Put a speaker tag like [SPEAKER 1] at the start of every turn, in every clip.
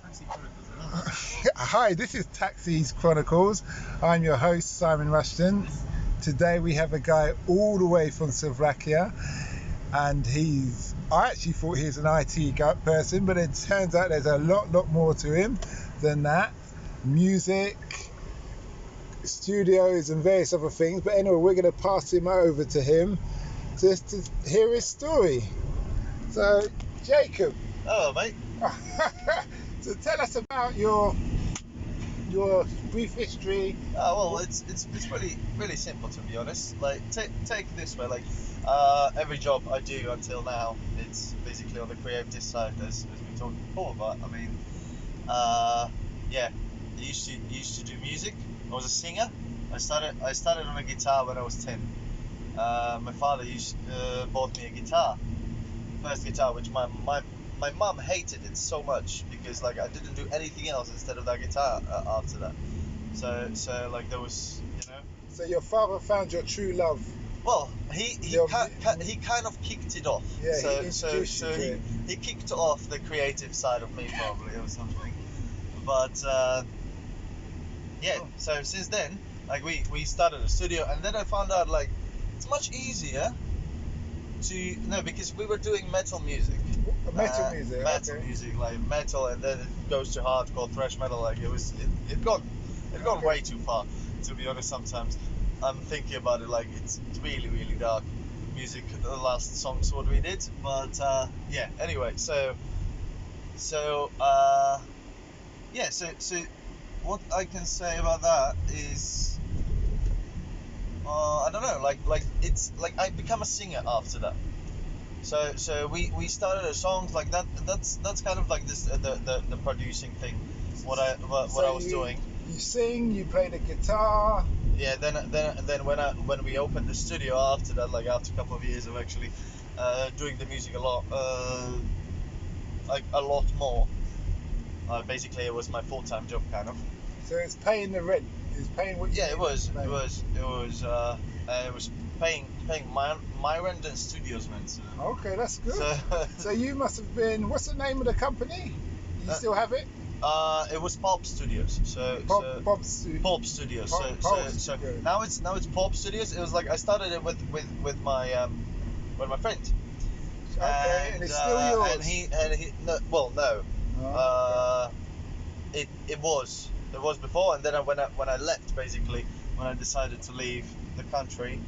[SPEAKER 1] Taxi Chronicles.
[SPEAKER 2] Hi, this is Taxi's Chronicles. I'm your host, Simon Rushton. Today we have a guy all the way from Slovakia, and I actually thought he was an IT person, but it turns out there's a lot more to him than that. Music, studios, and various other things. But anyway, we're going to pass him over to him just to hear his story. So, Jacob.
[SPEAKER 1] Hello, mate.
[SPEAKER 2] So tell us about your brief history.
[SPEAKER 1] Well, it's really simple, to be honest. Like, take it this way. Like, every job I do until now, it's basically on the creative side, as we talked before. But I mean, yeah, I used to do music. I was a singer. I started on a guitar when I was 10. My father bought me a guitar, first guitar, which my mum hated it so much because like I didn't do anything else instead of that guitar after that. So like there was, you know.
[SPEAKER 2] So your father found your true love.
[SPEAKER 1] Well, he kind of kicked it off.
[SPEAKER 2] Yeah,
[SPEAKER 1] he kicked off the creative side of me probably or something. But yeah, so since then, like we started a studio, and then I found out like it's much easier because we were doing metal music.
[SPEAKER 2] Metal music,
[SPEAKER 1] like metal, and then it goes to hardcore thrash metal. Like it gone way too far, to be honest. Sometimes I'm thinking about it, like it's really dark music, the last songs what we did. But yeah, anyway, so what I can say about that is I don't know, like it's like I become a singer after that. So we started a songs like that. That's kind of like this the producing thing. What I was doing.
[SPEAKER 2] You sing. You play the guitar.
[SPEAKER 1] Yeah. Then when we opened the studio after that, like after a couple of years of actually doing the music a lot, like a lot more. Basically, it was my full-time job kind of.
[SPEAKER 2] So it's paying the rent. It's paying what you.
[SPEAKER 1] Yeah, it was paying my rent and studio's rent. So.
[SPEAKER 2] Okay, that's good. So you must have been. What's the name of the company? You still have it?
[SPEAKER 1] It was Pulp Studios. Pulp Studios. So now it's Pulp Studios. It was like I started it with my friend.
[SPEAKER 2] Okay, and it's still yours.
[SPEAKER 1] And he no.
[SPEAKER 2] Oh,
[SPEAKER 1] okay. It was before, and then when I left, basically when I decided to leave the country,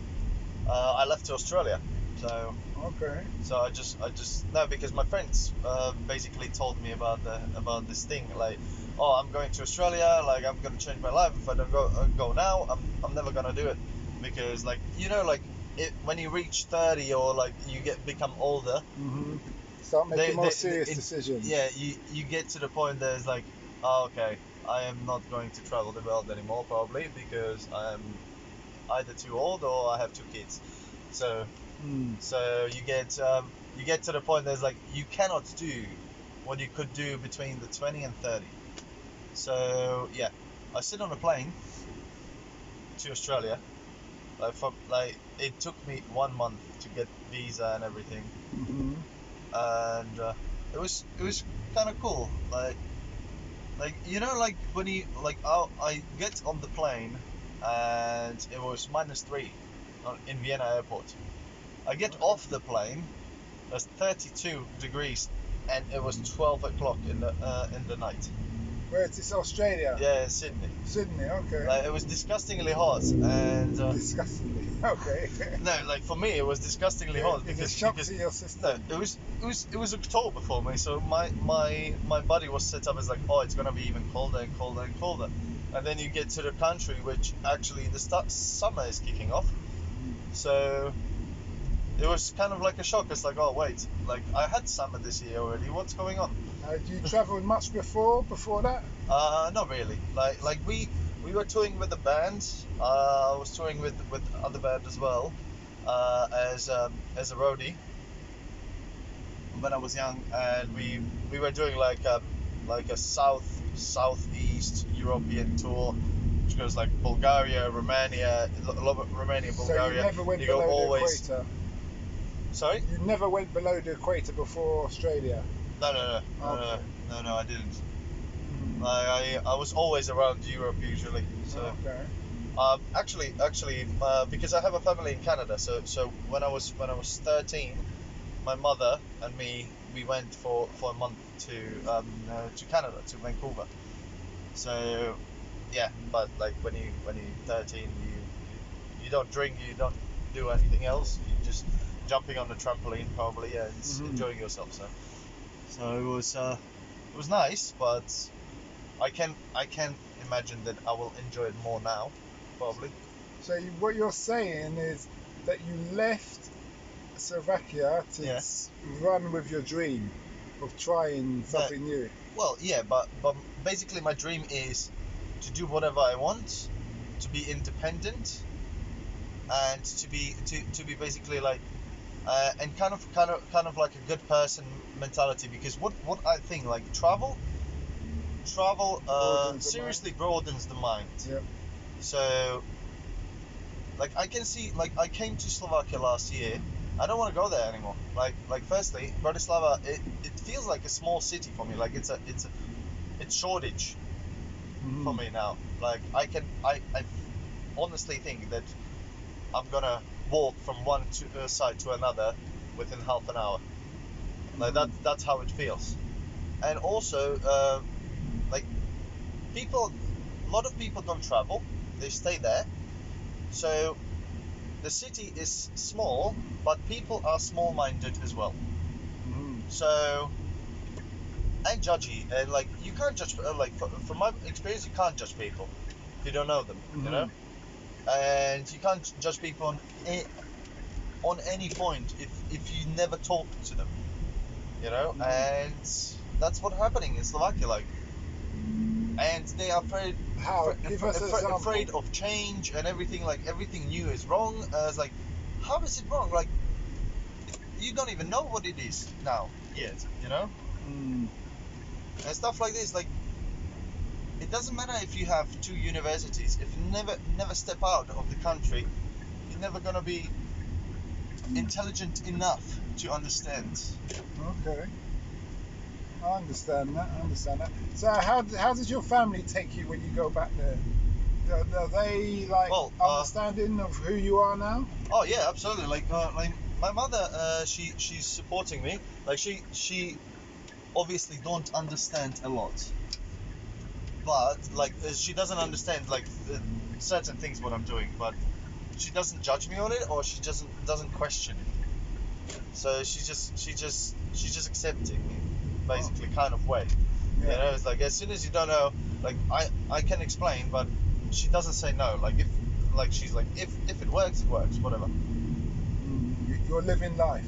[SPEAKER 1] I left to Australia. So
[SPEAKER 2] okay.
[SPEAKER 1] So I just no, because my friends basically told me about this thing, like, oh, I'm going to Australia, like I'm gonna change my life if I don't go now. I'm never gonna do it, because like like when you reach 30 or like you become older,
[SPEAKER 2] start making more serious decisions.
[SPEAKER 1] Yeah, you get to the point that it's like, oh, okay, I am not going to travel the world anymore probably because I am either too old or I have 2 kids. So you get to the point that's like you cannot do what you could do between the 20 and 30. So yeah, I sit on a plane to Australia. It took me 1 month to get visa and everything, and it was kind of cool. Like like when you I get on the plane and it was -3 in Vienna airport. I get off the plane, there's 32 degrees, and it was 12 o'clock in the night.
[SPEAKER 2] Where is this, Australia?
[SPEAKER 1] Yeah, in Sydney.
[SPEAKER 2] Sydney, okay.
[SPEAKER 1] Like, it was disgustingly hot, and
[SPEAKER 2] disgustingly, okay.
[SPEAKER 1] No, like for me it was disgustingly hot because
[SPEAKER 2] to your system.
[SPEAKER 1] No, it was October for me, so my body was set up as like, oh, it's gonna be even colder and colder and colder, and then you get to the country which actually the summer is kicking off, so it was kind of like a shock. It's like, oh wait, like I had summer this year already. What's going on?
[SPEAKER 2] Did you travel much before that?
[SPEAKER 1] Not really. Like we were touring with the band. I was touring with other band as well, as a roadie when I was young, and we were doing like a southeast European tour, which goes like Bulgaria, Romania, Romania, Bulgaria.
[SPEAKER 2] So you never went below the equator.
[SPEAKER 1] Sorry?
[SPEAKER 2] You never went below the equator before Australia?
[SPEAKER 1] No, I didn't. I was always around Europe usually. So
[SPEAKER 2] Okay.
[SPEAKER 1] because I have a family in Canada, so when I was 13, my mother and me, we went for a month to Canada, to Vancouver. So yeah, but like when you're 13, you don't drink, you don't do anything else. You just jumping on the trampoline probably and enjoying yourself. So it was nice, but I can imagine that I will enjoy it more now, probably.
[SPEAKER 2] So what you're saying is that you left Slovakia to
[SPEAKER 1] Yeah.
[SPEAKER 2] run with your dream of trying something new.
[SPEAKER 1] Well, yeah, but basically my dream is to do whatever I want, to be independent, and to be basically like and kind of like a good person mentality. Because what I think, like travel
[SPEAKER 2] Broadens the mind.
[SPEAKER 1] seriously broadens the mind.
[SPEAKER 2] Yep.
[SPEAKER 1] So like I can see, like I came to Slovakia last year. I don't want to go there anymore. Like firstly, Bratislava, it feels like a small city for me. Like it's Shoreditch for me now. Like I honestly think that I'm gonna walk from one side to another within half an hour. Like that's how it feels. And also, like people, a lot of people don't travel; they stay there. So the city is small, but people are small-minded as well. So and judgy, and like you can't judge. Like from my experience, you can't judge people if you don't know them. You know, and you can't judge people on any point if you never talk to them. You know, and that's what's happening in Slovakia. Like, and they are afraid.
[SPEAKER 2] How? Give us an example.
[SPEAKER 1] Afraid of change and everything. Like everything new is wrong. It's like, how is it wrong? Like you don't even know what it is now yet. You know, and stuff like this. Like it doesn't matter if you have two universities. If you never step out of the country, you're never gonna be intelligent enough to understand.
[SPEAKER 2] Okay. I understand that. So how does your family take you when you go back there? Are they like understanding of who you are now?
[SPEAKER 1] Oh yeah, absolutely. Like my mother, she's supporting me. Like she obviously don't understand a lot, but like she doesn't understand like certain things what I'm doing, but she doesn't judge me on it, or she doesn't question it. So she's just accepting it, basically, kind of way.
[SPEAKER 2] Yeah.
[SPEAKER 1] You know, it's like as soon as you don't know, like I can explain, but she doesn't say no. Like if like she's like if it works, whatever.
[SPEAKER 2] You're living life.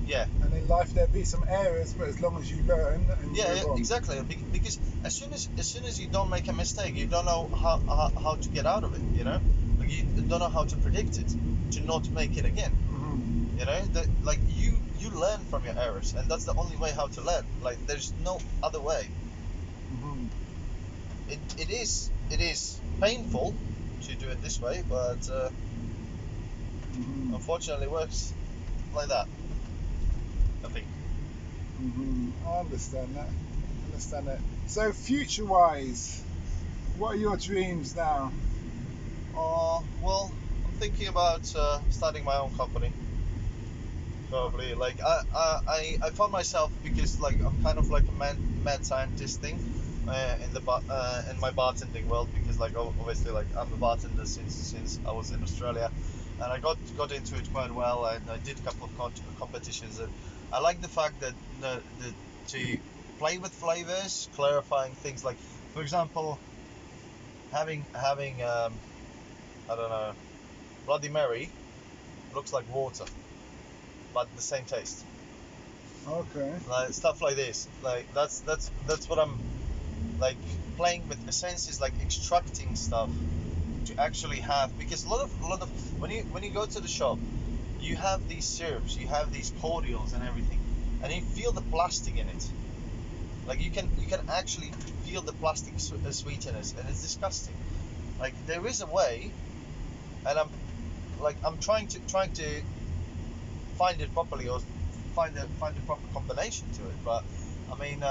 [SPEAKER 1] Yeah.
[SPEAKER 2] And in life there be some errors, but as long as you learn and move on.
[SPEAKER 1] Exactly. Because as soon as you don't make a mistake, you don't know how to get out of it. You know, like you don't know how to predict it, to not make it again. You know, that like you learn from your errors, and that's the only way how to learn. Like there's no other way. It is painful to do it this way, but unfortunately it works like that, I think.
[SPEAKER 2] I understand that. So future-wise, what are your dreams now?
[SPEAKER 1] Well, I'm thinking about starting my own company. Probably, like I found myself, because like I'm kind of like a mad scientist thing in my bartending world, because like obviously like I'm a bartender since I was in Australia, and I got into it quite well, and I did a couple of competitions, and I like the fact that the to play with flavors, clarifying things, like for example having I don't know, Bloody Mary looks like water, but the same taste.
[SPEAKER 2] Okay.
[SPEAKER 1] Like stuff like this. Like that's what I'm like playing with the senses, like extracting stuff to actually have, because a lot of when you go to the shop, you have these syrups, you have these cordials and everything, and you feel the plastic in it. Like you can actually feel the plastic sweeteners, and it's disgusting. Like there is a way, and I'm trying to find it properly, or find the proper combination to it. But I mean,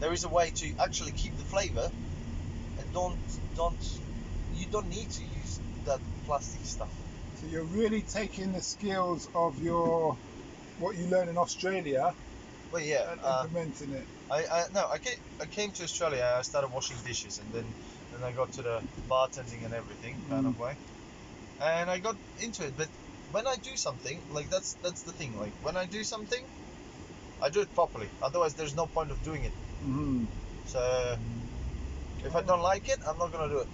[SPEAKER 1] there is a way to actually keep the flavor, and you don't need to use that plastic stuff.
[SPEAKER 2] So you're really taking the skills of what you learn in Australia
[SPEAKER 1] Well, yeah.
[SPEAKER 2] and implementing it.
[SPEAKER 1] I came to Australia. I started washing dishes, and then I got to the bartending and everything kind of way, and I got into it. But when I do something, like that's the thing. Like when I do something, I do it properly. Otherwise, there's no point of doing it.
[SPEAKER 2] Mm.
[SPEAKER 1] So if I don't like it, I'm not gonna do it.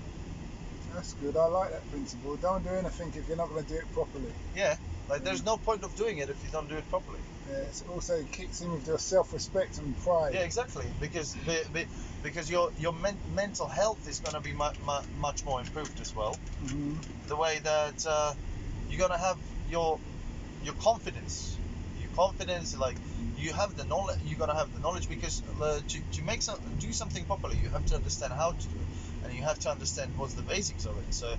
[SPEAKER 2] That's good. I like that principle. Don't do anything if you're not going to do it properly.
[SPEAKER 1] Yeah, like there's no point of doing it if you don't do it properly.
[SPEAKER 2] Yeah, it also kicks in with your self-respect and pride.
[SPEAKER 1] Yeah, exactly. Because your mental health is gonna be much more improved as well.
[SPEAKER 2] Mm-hmm.
[SPEAKER 1] The way that you're gonna have your confidence. Your confidence, like you have the knowledge. You're gonna have the knowledge because to do something properly, you have to understand how to do it, and you have to understand what's the basics of it. So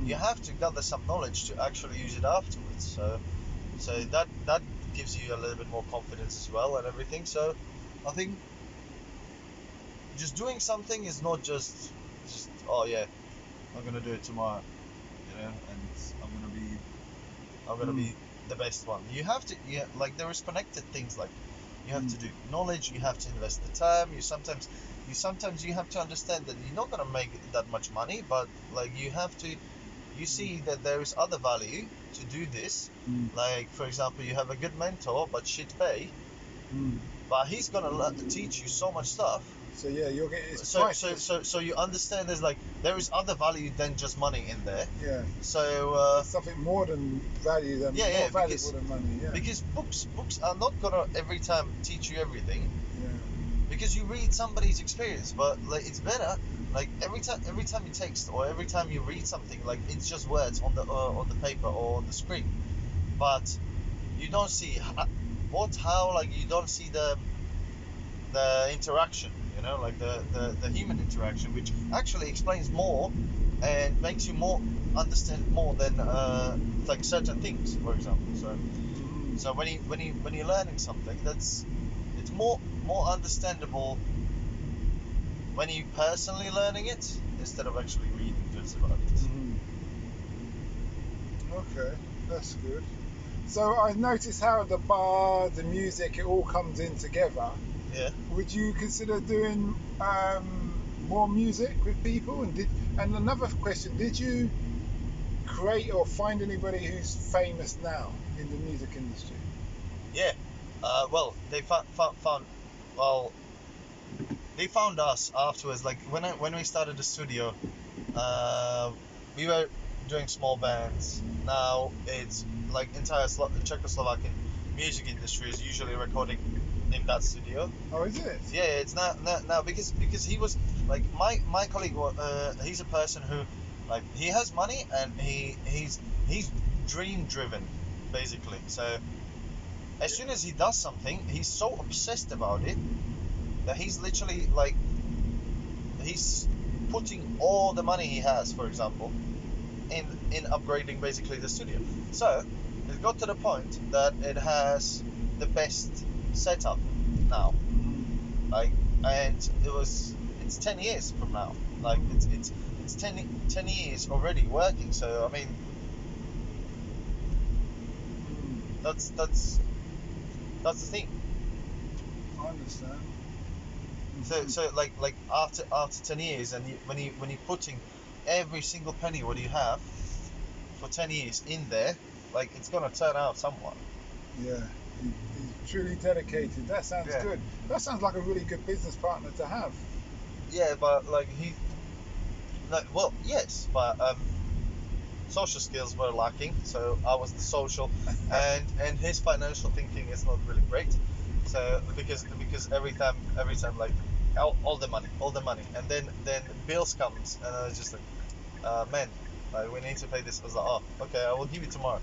[SPEAKER 1] you have to gather some knowledge to actually use it afterwards. So that gives you a little bit more confidence as well and everything. So I think just doing something is not just oh yeah, I'm gonna do it tomorrow, and I'm gonna be the best one. You have to, yeah, like there is connected things like you have to do knowledge, you have to invest the time. You you have to understand that you're not gonna make that much money, but like you see that there is other value to do this. Like for example, you have a good mentor but shit pay, but he's gonna teach you so much stuff.
[SPEAKER 2] So yeah, you're getting
[SPEAKER 1] So you understand there is other value than just money in there.
[SPEAKER 2] Yeah.
[SPEAKER 1] So
[SPEAKER 2] There's something more than value than more valuable than money. Yeah.
[SPEAKER 1] Because books are not gonna every time teach you everything.
[SPEAKER 2] Yeah.
[SPEAKER 1] Because you read somebody's experience, but like it's better. Like every time you text or every time you read something, like it's just words on the paper or on the screen, but you don't see you don't see the interaction, like the human interaction, which actually explains more and makes you more understand more than like certain things, for example. So when you're learning something, it's more understandable when you personally learning it instead of actually reading just about it.
[SPEAKER 2] Okay, that's good. So I noticed how the bar, the music, it all comes in together.
[SPEAKER 1] Yeah.
[SPEAKER 2] Would you consider doing more music with people? And another question: did you create or find anybody who's famous now in the music industry?
[SPEAKER 1] Yeah. Well, they they found us afterwards. Like when we started the studio, we were doing small bands. Now it's like entire Czechoslovakian music industry is usually recording in that studio.
[SPEAKER 2] Oh, is it?
[SPEAKER 1] Yeah, it's now because he was like my colleague. He's a person who like he has money and he's dream driven basically. So as soon as he does something, he's so obsessed about it that he's literally like he's putting all the money he has, for example, in upgrading basically the studio. So it got to the point that it has the best setup now. Like, and it's 10 years from now. Like it's 10 years already working. So I mean, that's the thing.
[SPEAKER 2] I understand.
[SPEAKER 1] So like after 10 years, and when you're putting every single penny what you have for 10 years in there, like it's gonna turn out somewhat.
[SPEAKER 2] Yeah, he's truly dedicated. That sounds good. That sounds like a really good business partner to have.
[SPEAKER 1] Yeah, but like well, yes, but social skills were lacking, so I was the social, and his financial thinking is not really great. So because every time like all the money, and then bills comes, and I was just like, man, like we need to pay this. I was like, oh, okay, I will give you tomorrow.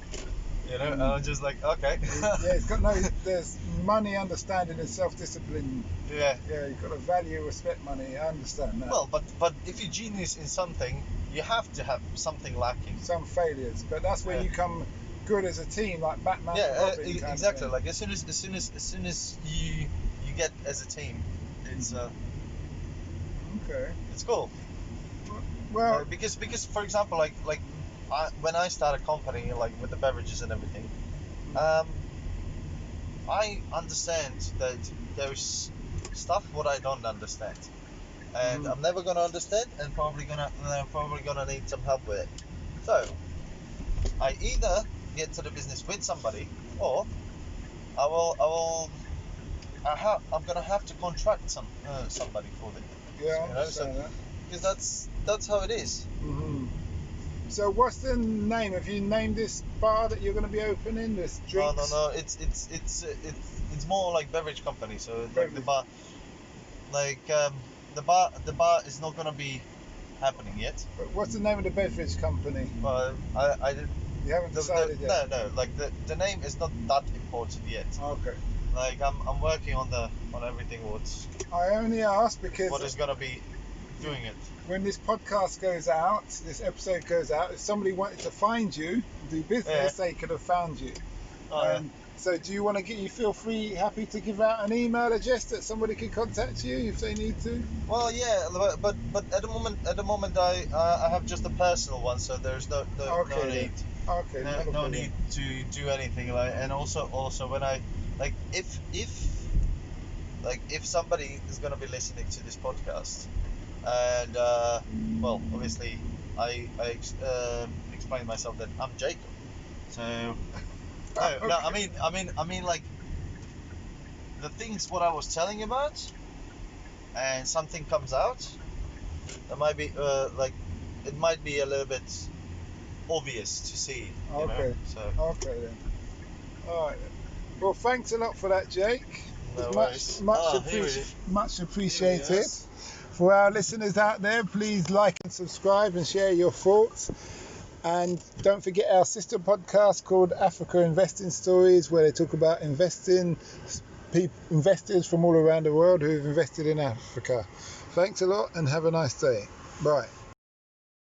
[SPEAKER 1] And I'm just like, okay.
[SPEAKER 2] Yeah, it's got there's money, understanding, and self-discipline.
[SPEAKER 1] Yeah.
[SPEAKER 2] Yeah, you've got to value, respect money. I understand that.
[SPEAKER 1] Well, but if you're genius in something, you have to have something lacking.
[SPEAKER 2] Some failures, but that's where you come good as a team, like Batman.
[SPEAKER 1] Yeah,
[SPEAKER 2] and Robin
[SPEAKER 1] exactly. Like as soon as you get as a team, it's
[SPEAKER 2] Okay.
[SPEAKER 1] It's cool.
[SPEAKER 2] Well,
[SPEAKER 1] Because for example, when I start a company like with the beverages and everything, I understand that there's stuff what I don't understand, and I'm never gonna understand, and I'm probably gonna need some help with it. So I either get to the business with somebody, or I'm gonna have to contract somebody for it.
[SPEAKER 2] yeah, I
[SPEAKER 1] You know, so
[SPEAKER 2] understand that.
[SPEAKER 1] because that's how it is.
[SPEAKER 2] So what's the name? Have you named this bar that you're going to be opening? This drinks?
[SPEAKER 1] No. It's more like beverage company. So like the bar, the bar is not gonna be happening yet.
[SPEAKER 2] But what's the name of the beverage company?
[SPEAKER 1] But I didn't.
[SPEAKER 2] You haven't decided yet.
[SPEAKER 1] No. Like the name is not that important yet.
[SPEAKER 2] Okay.
[SPEAKER 1] Like I'm working on everything.
[SPEAKER 2] I only asked because
[SPEAKER 1] What is gonna be doing it.
[SPEAKER 2] when this podcast goes out, this episode goes out, if somebody wanted to find you, do business, they could have found you. So do you want to you feel free, happy to give out an email address that somebody could contact you if they need to?
[SPEAKER 1] Well, yeah, but at the moment I have just a personal one, so there's no need.
[SPEAKER 2] Okay,
[SPEAKER 1] No need to do anything and also when I if somebody is gonna be listening to this podcast, and well, obviously I explain myself that I'm Jacob. So no, I mean like the things what I was telling you about, and something comes out, that might be it might be a little bit obvious to see.
[SPEAKER 2] Okay.
[SPEAKER 1] So
[SPEAKER 2] Okay then. All right. Well, thanks a lot for that, Jake.
[SPEAKER 1] no
[SPEAKER 2] It's
[SPEAKER 1] worries.
[SPEAKER 2] much appreciated. For our listeners out there, please like and subscribe and share your thoughts. And don't forget our sister podcast called Africa Investing Stories, where they talk about investors from all around the world who have invested in Africa. Thanks a lot and have a nice day. Bye.